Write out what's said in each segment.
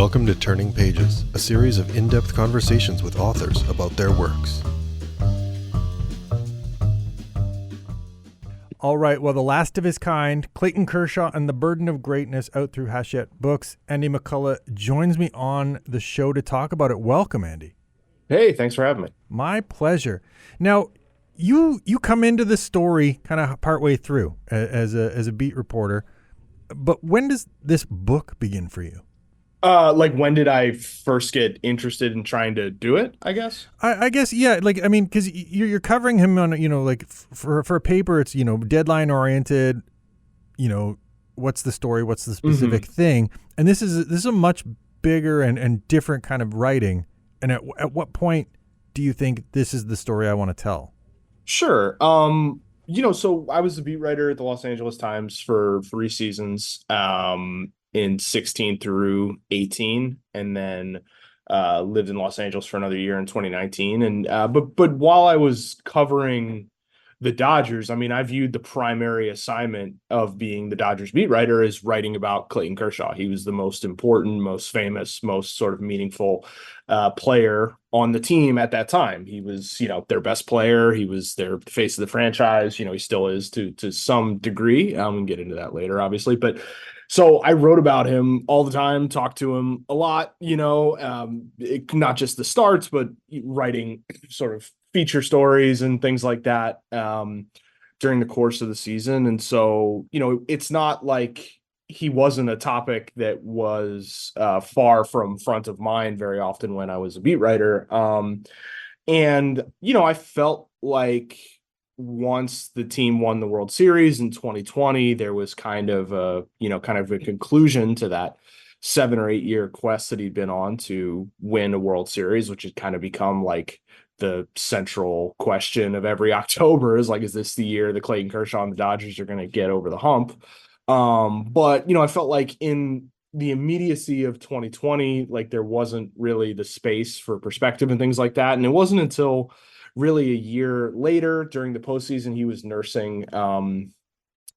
Welcome to Turning Pages, a series of in-depth conversations with authors about their works. All right, well, The Last of His Kind, Clayton Kershaw and the Burden of Greatness, out through Hachette Books. Andy McCullough joins me on the show to talk about it. Welcome, Andy. Hey, thanks for having me. My pleasure. Now, you come into the story kind of partway through as a beat reporter, but when does this book begin for you? When did I first get interested in trying to do it, I guess? I guess, yeah. Because you're covering him on, for a paper, it's, deadline oriented, what's the story, what's the specific thing. And this is a much bigger and different kind of writing. And at what point do you think this is the story I want to tell? Sure. So I was the beat writer at the Los Angeles Times for 3 seasons. In 16 through 18, and then lived in Los Angeles for another year in 2019. And but while I was covering the Dodgers, I viewed the primary assignment of being the Dodgers beat writer as writing about Clayton Kershaw. He was the most important, most famous, most sort of meaningful player on the team at that time. He was, their best player. He was their face of the franchise. He still is to some degree. We can get into that later, obviously, but. So I wrote about him all the time, talked to him a lot, not just the starts, but writing sort of feature stories and things like that during the course of the season. And so, it's not like he wasn't a topic that was far from front of mind very often when I was a beat writer. I felt like once the team won the World Series in 2020, there was kind of a conclusion to that 7 or 8 year quest that he'd been on to win a World Series, which had kind of become like the central question of every October is this the year the Clayton Kershaw and the Dodgers are going to get over the hump? But I felt like in the immediacy of 2020, there wasn't really the space for perspective and things like that. And it wasn't until really a year later during the postseason, he was nursing an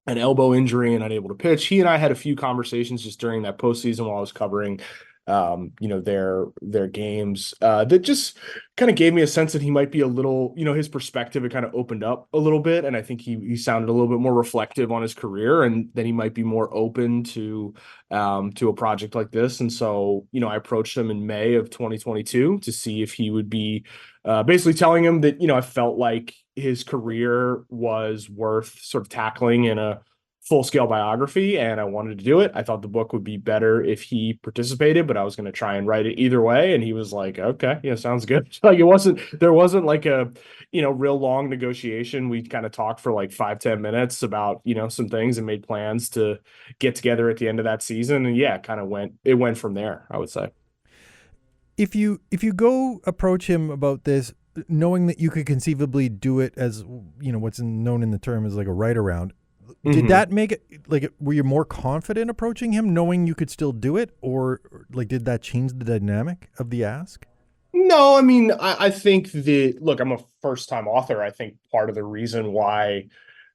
elbow injury and unable to pitch. He and I had a few conversations just during that postseason while I was covering, their games that just kind of gave me a sense that he might be a little, his perspective had kind of opened up a little bit. And I think he sounded a little bit more reflective on his career and that he might be more open to a project like this. And so, I approached him in May of 2022 to see if he would be basically telling him that, I felt like his career was worth sort of tackling in a full-scale biography, and I wanted to do it. I thought the book would be better if he participated, but I was going to try and write it either way. And he was like, okay, yeah, sounds good. There wasn't like a, real long negotiation. We kind of talked for 5-10 minutes about, some things and made plans to get together at the end of that season. And yeah, it went from there, I would say. If you go approach him about this, knowing that you could conceivably do it as, what's known in the term as like a write around, did that make it were you more confident approaching him knowing you could still do it, or did that change the dynamic of the ask? No, I think look, I'm a first-time author. I think part of the reason why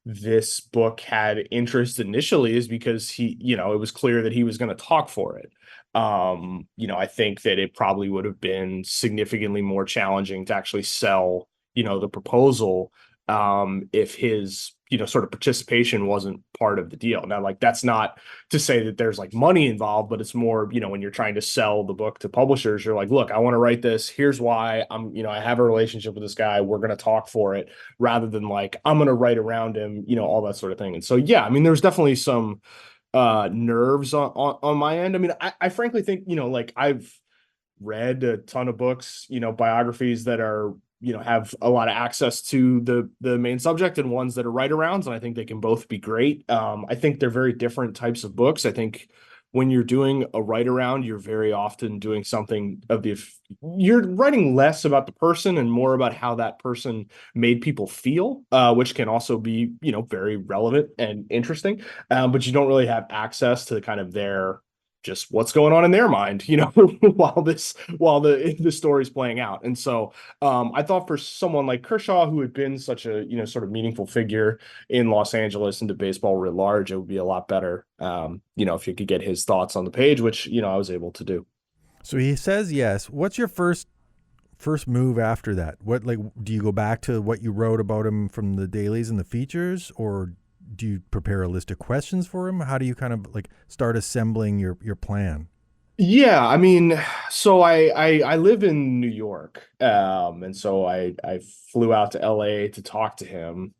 this book had interest initially is because it was clear that he was going to talk for it. I think that it probably would have been significantly more challenging to actually sell, the proposal if his sort of participation wasn't part of the deal. Now, that's not to say that there's money involved, but it's more, when you're trying to sell the book to publishers, you're like, look, I want to write this. Here's why I have a relationship with this guy. We're going to talk for it, rather than I'm going to write around him, all that sort of thing. And so, yeah, there's definitely some nerves on my end. I frankly think, I've read a ton of books, biographies that are, have a lot of access to the main subject, and ones that are write-arounds, and I think they can both be great. I think they're very different types of books. I think when you're doing a write-around, you're very often doing something you're writing less about the person and more about how that person made people feel, which can also be, very relevant and interesting. But you don't really have access to kind of their just what's going on in their mind, while the story's playing out. And so I thought for someone like Kershaw, who had been such a, sort of meaningful figure in Los Angeles and to baseball writ large, it would be a lot better, if you could get his thoughts on the page, which, I was able to do. So he says yes. What's your first move after that? What, like, do you go back to what you wrote about him from the dailies and the features, or do you prepare a list of questions for him? How do you kind of like start assembling your plan? Yeah, I mean, so I live in New York, and so I flew out to LA to talk to him.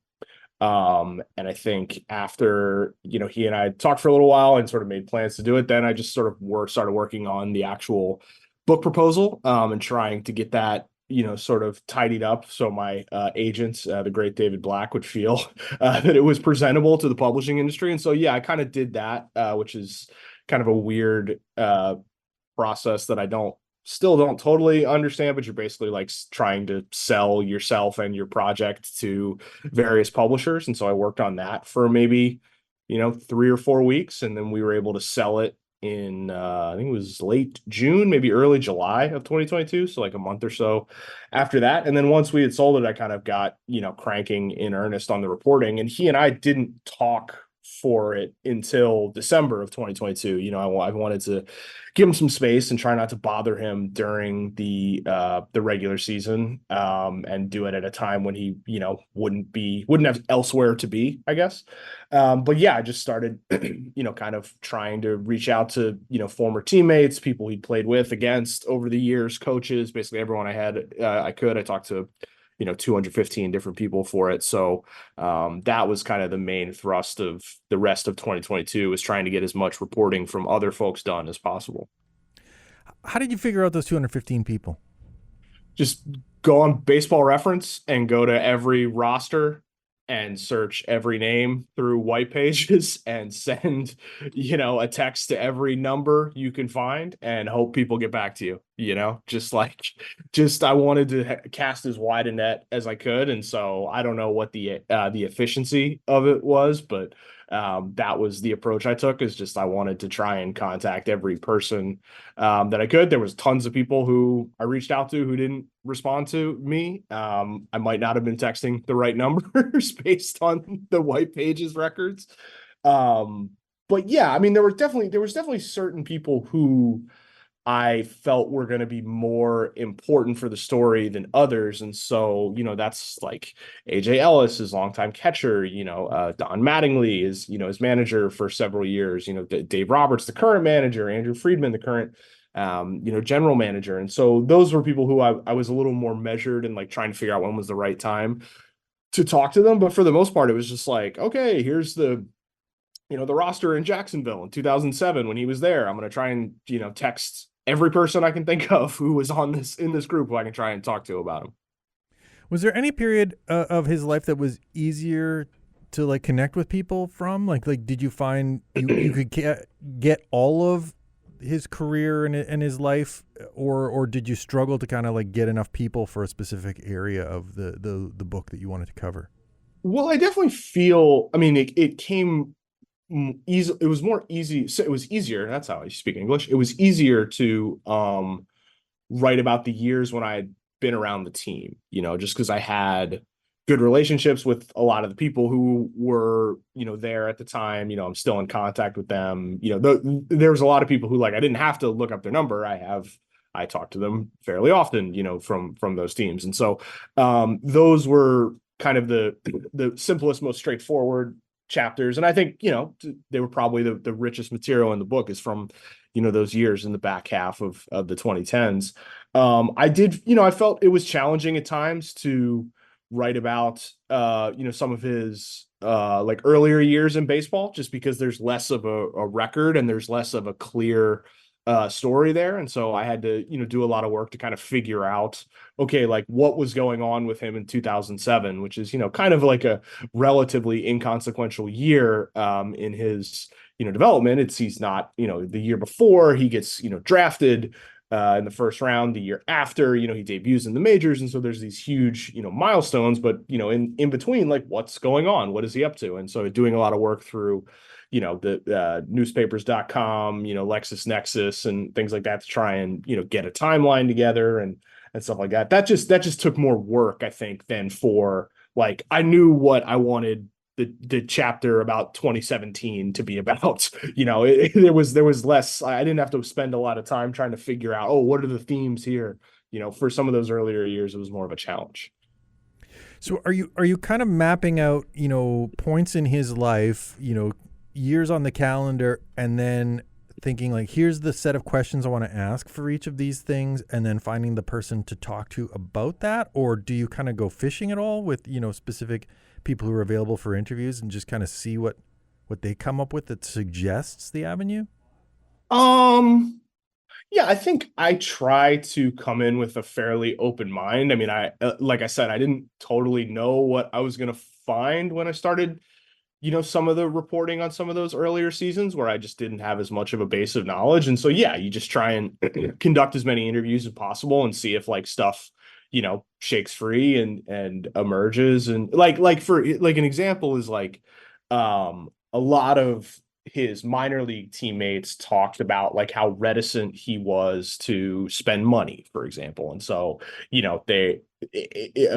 And I think after, he and I talked for a little while and sort of made plans to do it, then I just sort of started working on the actual book proposal, and trying to get that, sort of tidied up so my agent, the great David Black, would feel that it was presentable to the publishing industry. And so, yeah, I kind of did that, which is kind of a weird process that I don't totally understand, but you're basically like trying to sell yourself and your project to various publishers. And so I worked on that for maybe, 3 or 4 weeks. And then we were able to sell it in, I think it was late June, maybe early July of 2022. So like a month or so after that. And then once we had sold it, I kind of got, cranking in earnest on the reporting. And he and I didn't talk for it until December of 2022. I wanted to give him some space and try not to bother him during the regular season, and do it at a time when he, wouldn't have elsewhere to be, I guess. But yeah, I just started, kind of trying to reach out to, former teammates, people he played with, against, over the years, coaches, basically everyone I had, I talked to 215 different people for it. So that was kind of the main thrust of the rest of 2022, was trying to get as much reporting from other folks done as possible. How did you figure out those 215 people? Just go on Baseball Reference and go to every roster and search every name through white pages and send, a text to every number you can find and hope people get back to you, just I wanted to cast as wide a net as I could. And so I don't know what the efficiency of it was, but that was the approach I took, is just I wanted to try and contact every person that I could. There was tons of people who I reached out to who didn't respond to me. I might not have been texting the right numbers based on the white pages records. But yeah, I mean, there was definitely certain people who I felt were going to be more important for the story than others. And so, that's like AJ Ellis, his longtime catcher, Don Mattingly is, his manager for several years, Dave Roberts, the current manager, Andrew Friedman, the current, general manager. And so those were people who I was a little more measured and like trying to figure out when was the right time to talk to them. But for the most part, it was just like, okay, here's the roster in Jacksonville in 2007 when he was there. I'm going to try and, text every person I can think of who was in this group who I can try and talk to about him. Was there any period of his life that was easier to like connect with people from? Like did you find you could get all of his career and his life, or did you struggle to kind of like get enough people for a specific area of the book that you wanted to cover? Well, I definitely feel, I mean, it came easy. It was more easy. So it was easier. That's how I speak English. It was easier to write about the years when I had been around the team, just because I had good relationships with a lot of the people who were, there at the time. I'm still in contact with them. There was a lot of people who, like, I didn't have to look up their number. I talked to them fairly often, from those teams. And so those were kind of the simplest, most straightforward chapters. And I think, they were probably the richest material in the book is from, those years in the back half of the 2010s. I felt it was challenging at times to write about, some of his like earlier years in baseball, just because there's less of a record and there's less of a clear story there. And so I had to, do a lot of work to kind of figure out, okay, like what was going on with him in 2007, which is, kind of like a relatively inconsequential year in his, development. He's not, the year before he gets, drafted in the first round. The year after, he debuts in the majors. And so there's these huge, milestones, but, in between, like, what's going on? What is he up to? And so doing a lot of work through, the newspapers.com, LexisNexis and things like that to try and, get a timeline together and stuff like that. That just took more work, I think, than for, like, I knew what I wanted the chapter about 2017 to be about. There was less. I didn't have to spend a lot of time trying to figure out, oh, what are the themes here? For some of those earlier years, it was more of a challenge. So are you kind of mapping out, points in his life, years on the calendar, and then thinking like, here's the set of questions I want to ask for each of these things, and then finding the person to talk to about that? Or do you kind of go fishing at all with, specific people who are available for interviews and just kind of see what they come up with that suggests the avenue? Yeah, I think I try to come in with a fairly open mind. I mean, like I said, I didn't totally know what I was going to find when I started, some of the reporting on some of those earlier seasons where I just didn't have as much of a base of knowledge. And so, yeah, you just try and conduct as many interviews as possible and see if like stuff, shakes free and emerges. And for an example is like, a lot of his minor league teammates talked about like how reticent he was to spend money, for example. And so,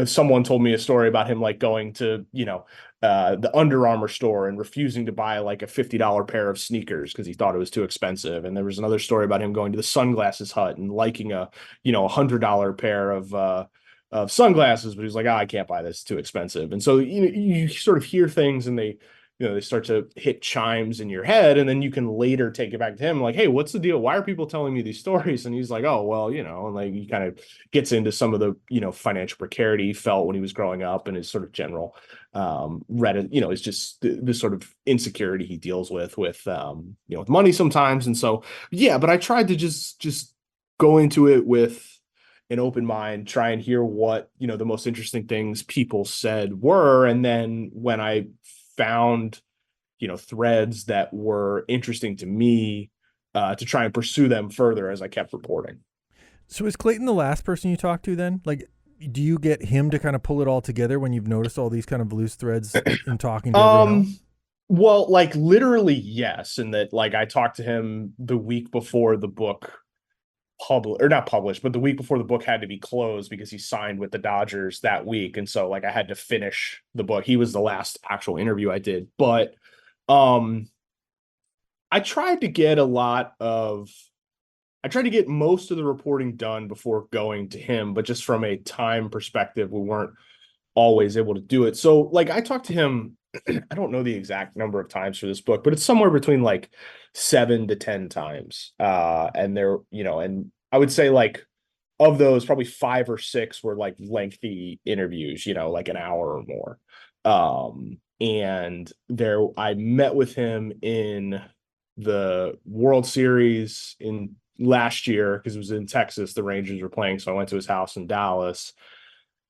someone told me a story about him like going to, the Under Armour store and refusing to buy like a $50 pair of sneakers because he thought it was too expensive. And there was another story about him going to the Sunglasses Hut and liking a $100 pair of sunglasses, but he's like, oh, I can't buy this, it's too expensive. And so, you sort of hear things and they start to hit chimes in your head, and then you can later take it back to him like, hey, what's the deal? Why are people telling me these stories? And he's like, oh, well, and like he kind of gets into some of the, financial precarity he felt when he was growing up and his sort of general it's just the sort of insecurity he deals with with money sometimes. And so, yeah, but I tried to just go into it with an open mind, try and hear what, the most interesting things people said were. And then when I found, threads that were interesting to me, to try and pursue them further as I kept reporting. So is Clayton the last person you talked to then? Like, do you get him to kind of pull it all together when you've noticed all these kind of loose threads in talking to everyone else? Well, like literally, yes. And that like I talked to him the week before the book not published, but the week before the book had to be closed because he signed with the Dodgers that week. And so like I had to finish the book. He was the last actual interview I did. But I tried to get most of the reporting done before going to him, but just from a time perspective, we weren't always able to do it. So like I talked to him, I don't know the exact number of times for this book, but it's somewhere between like 7 to 10 times. And there, and I would say like of those, probably 5 or 6 were like lengthy interviews, like an hour or more. And there, I met with him in the World Series in last year because it was in Texas. The Rangers were playing, so I went to his house in Dallas.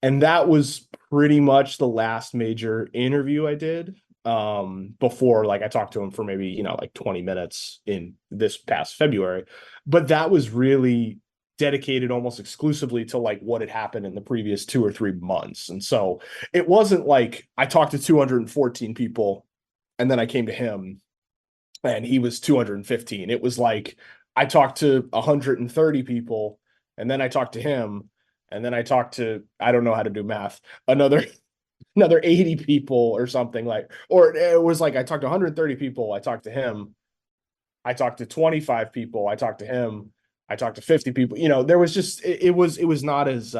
And that was pretty much the last major interview I did, before like I talked to him for maybe, like 20 minutes in this past February. But that was really dedicated almost exclusively to like what had happened in the previous 2 or 3 months. And so it wasn't like I talked to 214 people and then I came to him and he was 215. It was like I talked to 130 people and then I talked to him. And then I talked to, I don't know how to do math, another 80 people or something like, or it was like, I talked to 130 people. I talked to him. I talked to 25 people. I talked to him. I talked to 50 people. There was just, it was not as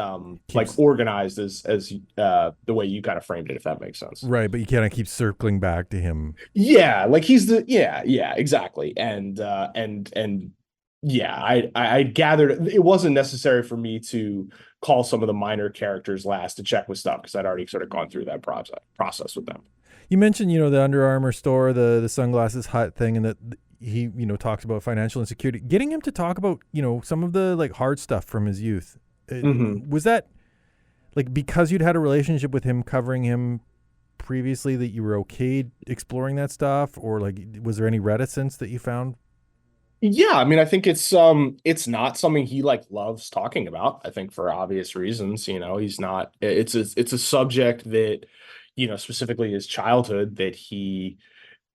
like organized as the way you kind of framed it, if that makes sense. Right. But you kind of keep circling back to him. Yeah. Like he's yeah, exactly. And yeah, I gathered it wasn't necessary for me to call some of the minor characters last to check with stuff because I'd already sort of gone through that process with them. You mentioned, the Under Armour store, the Sunglasses Hut thing, and that he, talks about financial insecurity. Getting him to talk about, some of the like hard stuff from his youth. Was that like because you'd had a relationship with him, covering him previously, that you were okay exploring that stuff, or like was there any reticence that you found? Yeah, I mean, I think it's not something he like loves talking about. I think for obvious reasons, he's not. It's a subject that, specifically his childhood that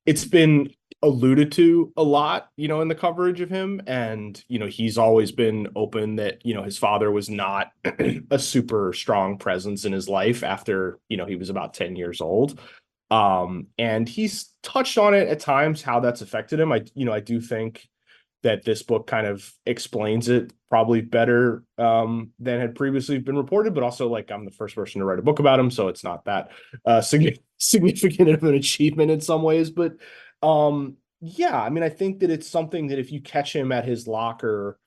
it's been alluded to a lot, in the coverage of him, and he's always been open that his father was not a super strong presence in his life after he was about 10 years old. And he's touched on it at times, how that's affected him. I do think that this book kind of explains it probably better than had previously been reported, but also like I'm the first person to write a book about him, so it's not that significant of an achievement in some ways. But yeah, I mean, I think that it's something that if you catch him at his locker,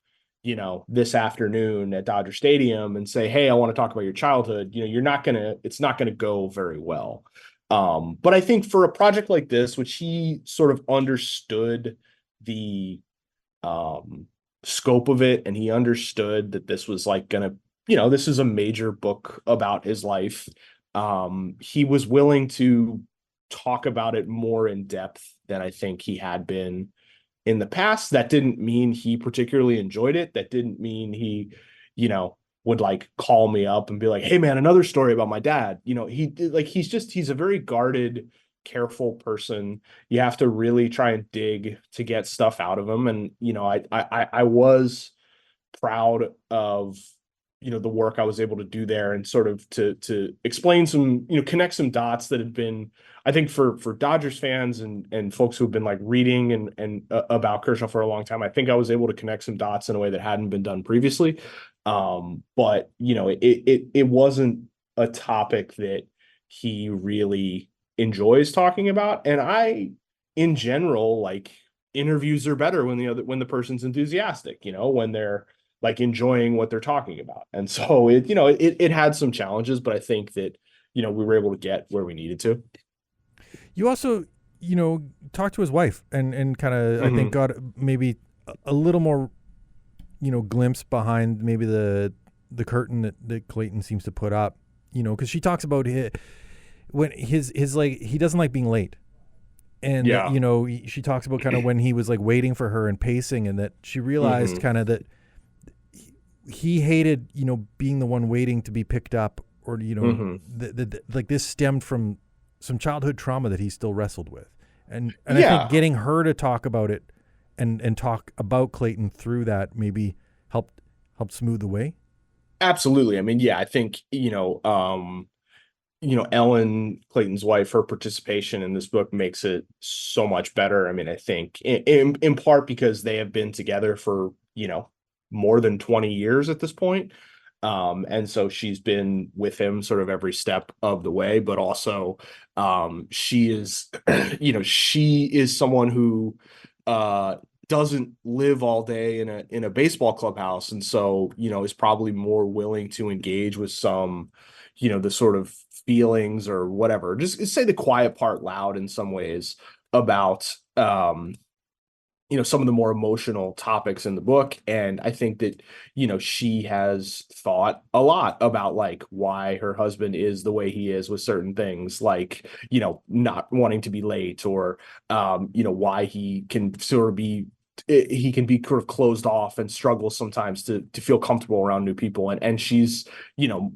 this afternoon at Dodger Stadium and say, "Hey, I want to talk about your childhood," it's not gonna go very well. But I think for a project like this, which he sort of understood the scope of it, and he understood that this was like gonna, this is a major book about his life. He was willing to talk about it more in depth than I think he had been in the past. That didn't mean he particularly enjoyed it. That didn't mean he, would like call me up and be like, "Hey man, another story about my dad." He's a very guarded, careful person. You have to really try and dig to get stuff out of him. And, I was proud of, the work I was able to do there, and sort of to explain some, connect some dots that had been, I think for Dodgers fans and folks who have been like reading and about Kershaw for a long time, I think I was able to connect some dots in a way that hadn't been done previously. But it wasn't a topic that he really enjoys talking about. And in general, like, interviews are better when the person's enthusiastic, when they're like enjoying what they're talking about. And so it had some challenges, but I think that, we were able to get where we needed to. You also, talked to his wife and kind of, I think, got maybe a little more, glimpse behind maybe the curtain that Clayton seems to put up, because she talks about when his like, he doesn't like being late. And, Yeah. She talks about kind of when he was like waiting for her and pacing, and that she realized kind of that he hated, being the one waiting to be picked up, or, like this stemmed from some childhood trauma that he still wrestled with. And I think getting her to talk about it and talk about Clayton through that maybe helped smooth the way. Absolutely. I mean, yeah, I think, Ellen, Clayton's wife, her participation in this book makes it so much better. I mean, I think in part because they have been together for, more than 20 years at this point. And so she's been with him sort of every step of the way, but also she is, she is someone who doesn't live all day in a baseball clubhouse. And so, is probably more willing to engage with some, the sort of feelings or whatever, just say the quiet part loud in some ways about, some of the more emotional topics in the book. And I think that, she has thought a lot about like why her husband is the way he is with certain things, like, not wanting to be late, or, why he can sort of be sort of closed off and struggle sometimes to feel comfortable around new people. And she's,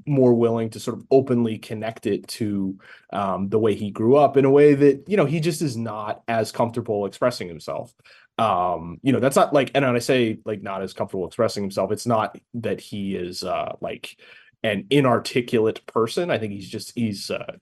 more willing to sort of openly connect it to the way he grew up in a way that, he just is not as comfortable expressing himself. That's not like, and when I say like not as comfortable expressing himself, it's not that he is like an inarticulate person. I think he's a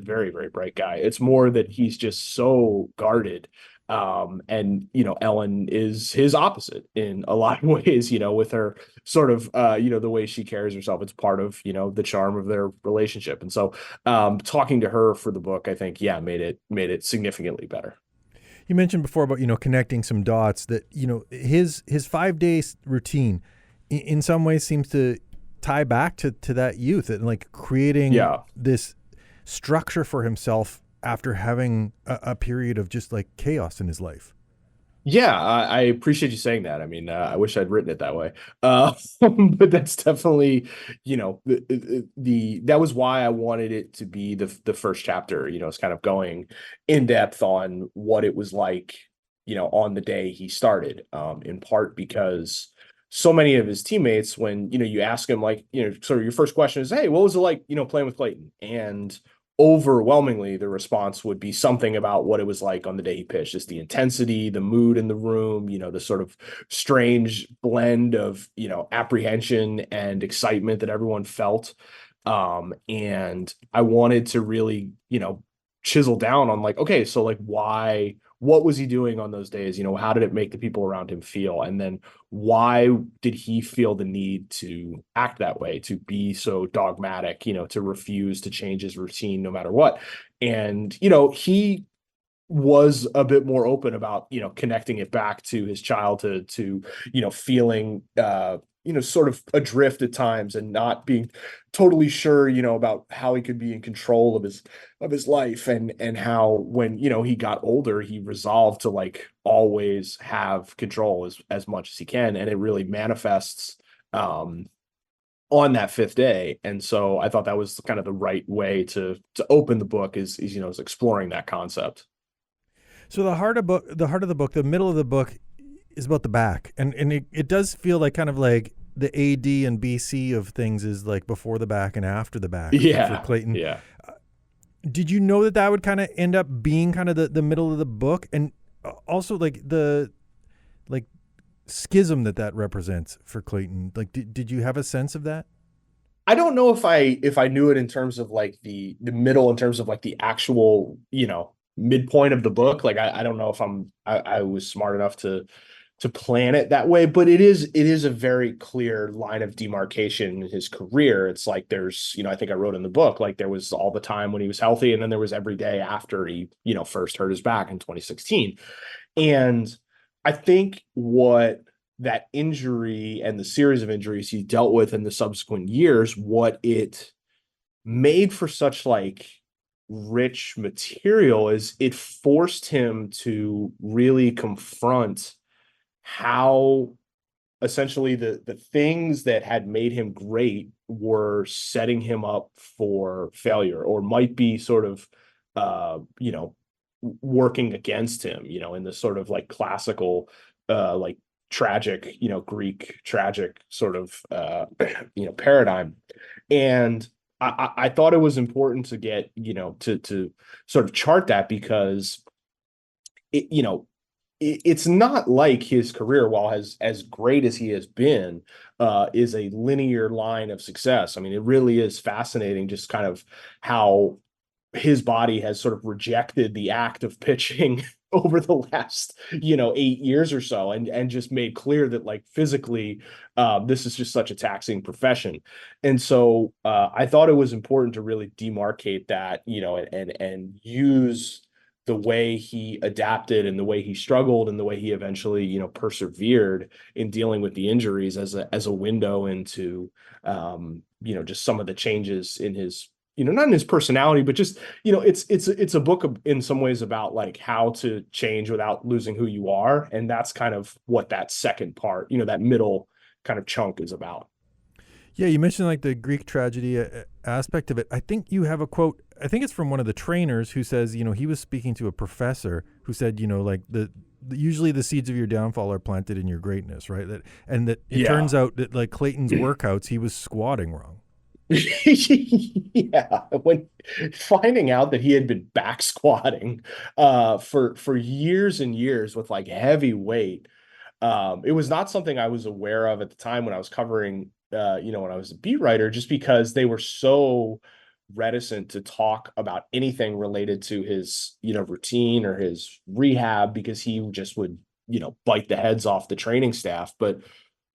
very, very bright guy. It's more that he's just so guarded. And Ellen is his opposite in a lot of ways, with her sort of the way she carries herself. It's part of, the charm of their relationship. And so talking to her for the book, I think, made it significantly better. You mentioned before about, connecting some dots that, his 5-day routine in some ways seems to tie back to that youth, and like creating this structure for himself after having a period of just like chaos in his life. Yeah, I appreciate you saying that. I mean, I wish I'd written it that way. But that's definitely, that was why I wanted it to be the first chapter. It's kind of going in depth on what it was like, on the day he started. In part because so many of his teammates, when you ask him, like, sort of your first question is, "Hey, what was it like, playing with Clayton?" And overwhelmingly the response would be something about what it was like on the day he pitched, just the intensity, the mood in the room, the sort of strange blend of, apprehension and excitement that everyone felt. And I wanted to really, chisel down on like, okay, so like why, what was he doing on those days? You know, how did it make the people around him feel? And then why did he feel the need to act that way, to be so dogmatic, you know, to refuse to change his routine no matter what? And, you know, he was a bit more open about, you know, connecting it back to his childhood, to, you know, feeling you know, sort of adrift at times and not being totally sure, you know, about how he could be in control of his life, and how when, you know, he got older, he resolved to like always have control as much as he can, and it really manifests um on that fifth day. And so I thought that was kind of the right way to open the book, is you know, is exploring that concept. So the heart of the book, the middle of the book is about the back, and it does feel like kind of like the AD and BC of things is like before the back and after the back for Yeah. Clayton. Yeah. Did you know that that would kind of end up being kind of the middle of the book, and also like the like schism that that represents for Clayton? Like, did you have a sense of that? I don't know if I knew it in terms of like the middle, in terms of like the actual, you know, midpoint of the book. Like I don't know if I was smart enough to plan it that way, but it is a very clear line of demarcation in his career. It's like there's, you know, I think I wrote in the book, like there was all the time when he was healthy, and then there was every day after he, you know, first hurt his back in 2016. And I think what that injury and the series of injuries he dealt with in the subsequent years, what it made for such like rich material is it forced him to really confront how essentially the things that had made him great were setting him up for failure, or might be sort of you know, working against him, you know, in this sort of like classical like tragic, you know, Greek tragic sort of you know, paradigm. And I thought it was important to get, you know, to sort of chart that, because it, you know, it's not like his career, while as great as he has been, is a linear line of success. I mean, it really is fascinating just kind of how his body has sort of rejected the act of pitching over the last, you know, 8 years or so, and just made clear that like physically, this is just such a taxing profession. And so I thought it was important to really demarcate that, you know, and use the way he adapted and the way he struggled and the way he eventually, you know, persevered in dealing with the injuries as a window into you know, just some of the changes in his, you know, not in his personality, but just, you know, it's a book in some ways about like how to change without losing who you are. And that's kind of what that second part, you know, that middle kind of chunk is about. Yeah, you mentioned like the Greek tragedy aspect of it. I think you have a quote. I think it's from one of the trainers who says, you know, he was speaking to a professor who said, you know, like usually the seeds of your downfall are planted in your greatness, right? That and that it Yeah. turns out that like Clayton's workouts, he was squatting wrong. Yeah, when finding out that he had been back squatting for years and years with like heavy weight, it was not something I was aware of at the time when I was covering you know, when I was a beat writer, just because they were so reticent to talk about anything related to his, you know, routine or his rehab, because he just would, you know, bite the heads off the training staff. But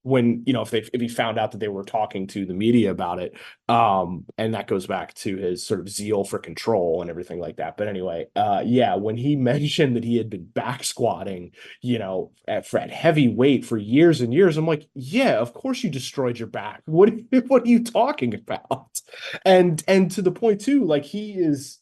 when, you know, if he found out that they were talking to the media about it, and that goes back to his sort of zeal for control and everything like that. But anyway, yeah, when he mentioned that he had been back squatting, you know, at heavy weight for years and years, I'm like, yeah, of course you destroyed your back. What are you talking about? And to the point too, like he is,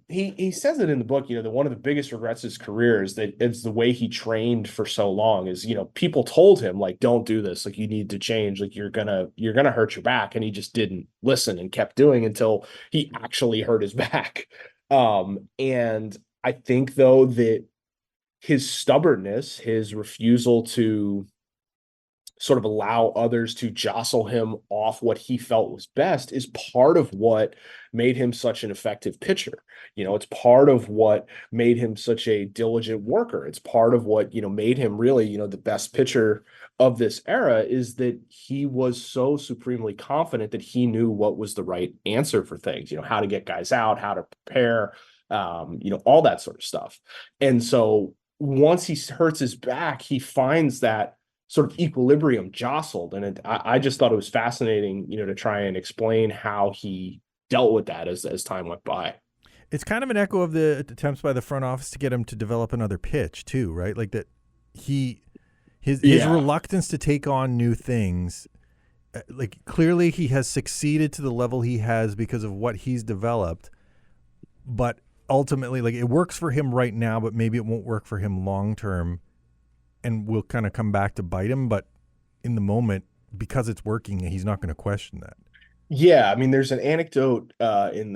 he says it in the book, you know, that one of the biggest regrets of his career is that it's the way he trained for so long. Is, you know, people told him like, don't do this, like you need to change, like you're gonna hurt your back, and he just didn't listen and kept doing until he actually hurt his back. And I think though that his stubbornness, his refusal to sort of allow others to jostle him off what he felt was best is part of what made him such an effective pitcher. It's part of what made him such a diligent worker. It's part of what, made him really, the best pitcher of this era, is that he was so supremely confident that he knew what was the right answer for things, how to get guys out, how to prepare, all that sort of stuff. And so once he hurts his back, he finds that sort of equilibrium jostled. And I just thought it was fascinating, to try and explain how he dealt with that as time went by. It's kind of an echo of the attempts by the front office to get him to develop another pitch too, right? Like that his reluctance to take on new things, like clearly he has succeeded to the level he has because of what he's developed, but ultimately, like, it works for him right now, but maybe it won't work for him long term, and will kind of come back to bite him. But in the moment, because it's working, he's not going to question that. Yeah, I mean, there's an anecdote in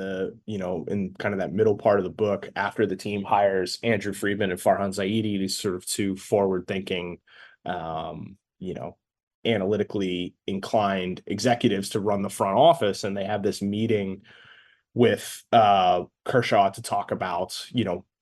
kind of that middle part of the book after the team hires Andrew Friedman and Farhan Zaidi, these sort of two forward-thinking, analytically inclined executives to run the front office, and they have this meeting with Kershaw to talk about,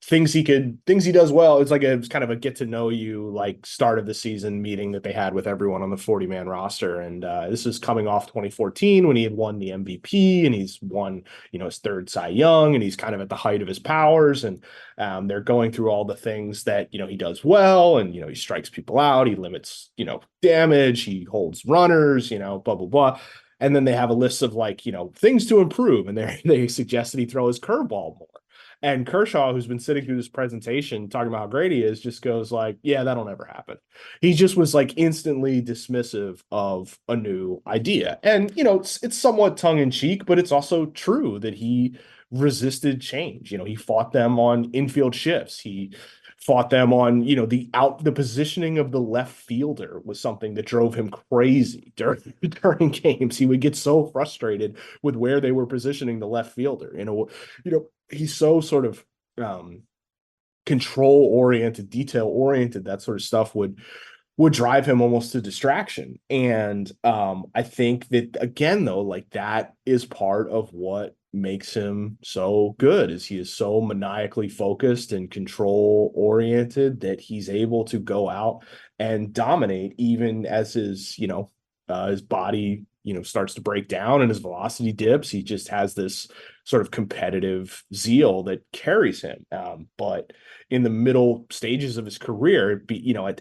things he does well. It's kind of a get to know you, like, start of the season meeting that they had with everyone on the 40-man roster. And this is coming off 2014 when he had won the MVP and he's won, his third Cy Young, and he's kind of at the height of his powers. And they're going through all the things that, he does well. And, he strikes people out, he limits, damage, he holds runners, blah, blah, blah. And then they have a list of things to improve. And they suggest that he throw his curveball more. And Kershaw, who's been sitting through this presentation talking about how great he is, just goes like, yeah, that'll never happen. He just was instantly dismissive of a new idea. And, it's somewhat tongue in cheek, but it's also true that he resisted change. He fought them on infield shifts. He fought them on, the positioning of the left fielder was something that drove him crazy during games. He would get so frustrated with where they were positioning the left fielder. He's so sort of control oriented, detail oriented, that sort of stuff would drive him almost to distraction. And I think that, again, though, that is part of what makes him so good, is he is so maniacally focused and control oriented that he's able to go out and dominate even as his body starts to break down and his velocity dips. He just has this sort of competitive zeal that carries him. But in the middle stages of his career,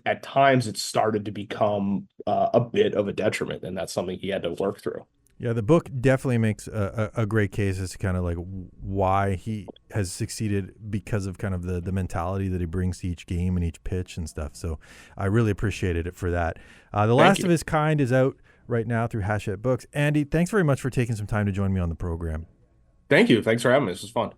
at times it started to become a bit of a detriment, and that's something he had to work through. Yeah, the book definitely makes a great case as to kind of why he has succeeded, because of kind of the mentality that he brings to each game and each pitch and stuff. So I really appreciated it for that. The Last of His Kind is out right now through Hachette Books. Andy, thanks very much for taking some time to join me on the program. Thank you. Thanks for having me. This was fun.